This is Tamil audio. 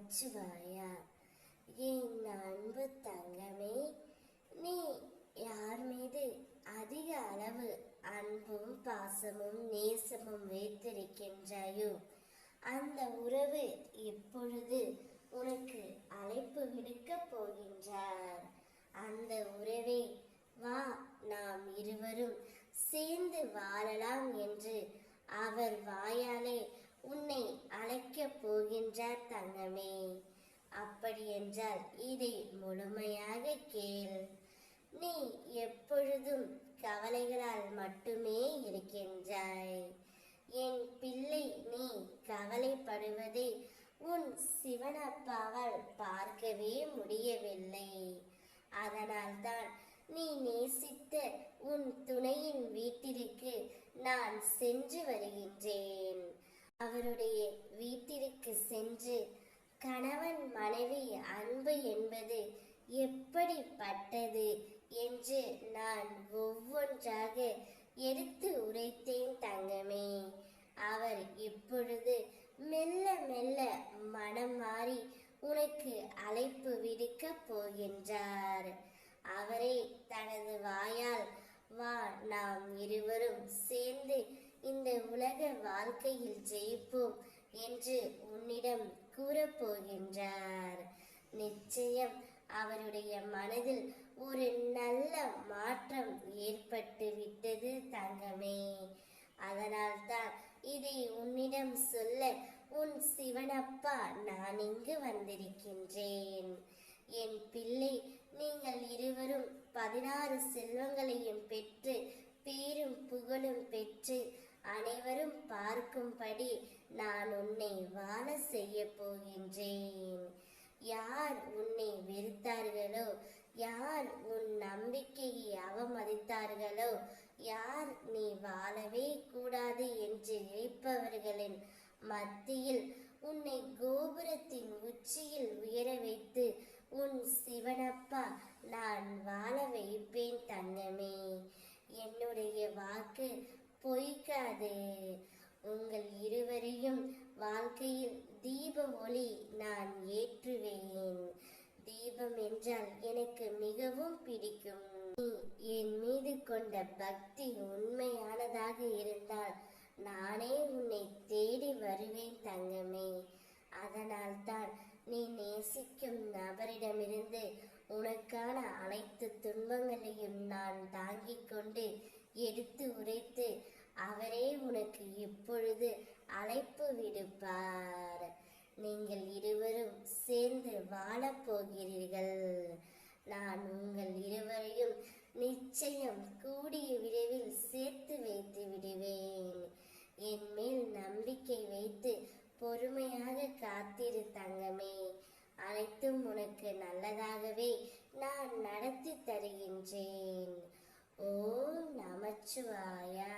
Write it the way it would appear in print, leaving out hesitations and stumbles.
நமச்சிவாயா. என் அன்பு தங்கமே, நீ யார் மீது அதிக அளவு அன்பும் பாசமும் நேசமும் வைத்திருக்கின்றாயோ அந்த உறவு இப்பொழுது உனக்கு அழைப்பு விடுக்க போகின்றார். அந்த உறவே வா, நாம் இருவரும் சேர்ந்து வாழலாம் என்று அவர் வாயாலே உன்னை அழைக்கப் போகின்றார் தங்கமே. அப்படி என்றால் இதை முழுமையாக கேள். நீ எப்பொழுதும் கவலைகளால் மட்டுமே இருக்கின்றாய். என் பிள்ளை, நீ கவலைப்படுவதை உன் சிவனப்பாவால் பார்க்கவே முடியவில்லை. அதனால்தான் நீ நேசித்த உன் துணையின் வீட்டிற்கு நான் சென்று வருகின்றேன். அவருடைய வீட்டிற்கு சென்று கணவன் மனைவி அன்பு என்பது எப்படிப்பட்டது என்று நான் ஒவ்வொன்றாக எடுத்து உரைத்தேன் தங்கமே. அவர் இப்பொழுது மெல்ல மெல்ல மனம் மாறி உனக்கு அழைப்பு விடுக்க போகின்றார். அவரே தனது வாயால் வா, நாம் இருவரும் சேர்ந்து இந்த உலக வாழ்க்கையில் ஜெயிப்போம் என்று உன்னிடம் கூறப்போகின்றார். நிச்சயம் அவருடைய மனதில் ஒரு நல்ல மாற்றம் ஏற்பட்டு விட்டது தங்கமே. அதனால்தான் இதை உன்னிடம் சொல்ல உன் சிவனப்பா நான் இங்கு வந்திருக்கின்றேன். என் பிள்ளை, நீங்கள் இருவரும் 16 செல்வங்களையும் பெற்று பேரும் புகழும் பெற்று அனைவரும் பார்க்கும்படி நான் உன்னை வாழ செய்ய போகின்றேன். யார் உன்னை வெறுத்தார்களோ, யார் உன் நம்பிக்கையை அவமதித்தார்களோ, யார் நீ வாழவே கூடாது என்று நினைப்பவர்களின் மத்தியில் உன்னை கோபுரத்தின் உச்சியில் உயர வைத்து உன் சிவனப்பா நான் வாழ வைப்பேன் தங்கமே. என்னுடைய வாக்கு பொய்க்காது. உங்கள் இருவரையும் வாழ்க்கையில் தீப ஒளி நான் ஏற்றுவேன். தீபம் என்றால் எனக்கு மிகவும் பிடிக்கும். நீ என் மீது கொண்ட பக்தி உண்மையானதாக இருந்தால் நானே உன்னை தேடி வருவேன் தங்கமே. அதனால்தான் நீ நேசிக்கும் நபரிடமிருந்து உனக்கான அனைத்து துன்பங்களையும் நான் தாங்கிக் கொண்டு எடுத்து உரைத்து அவரே உனக்கு இப்பொழுது அழைப்பு விடுப்பார். நீங்கள் இருவரும் சேர்ந்து வாழப் போகிறீர்கள். நான் உங்கள் இருவரையும் நிச்சயம் கூடிய விரைவில் சேர்த்து வைத்து விடுவேன். என் மேல் நம்பிக்கை வைத்து பொறுமையாக காத்திரு தங்கமே. அனைத்தும் உனக்கு நல்லதாகவே நான் நடத்தி தருகின்றேன். ஓம் நமச்சிவாயா.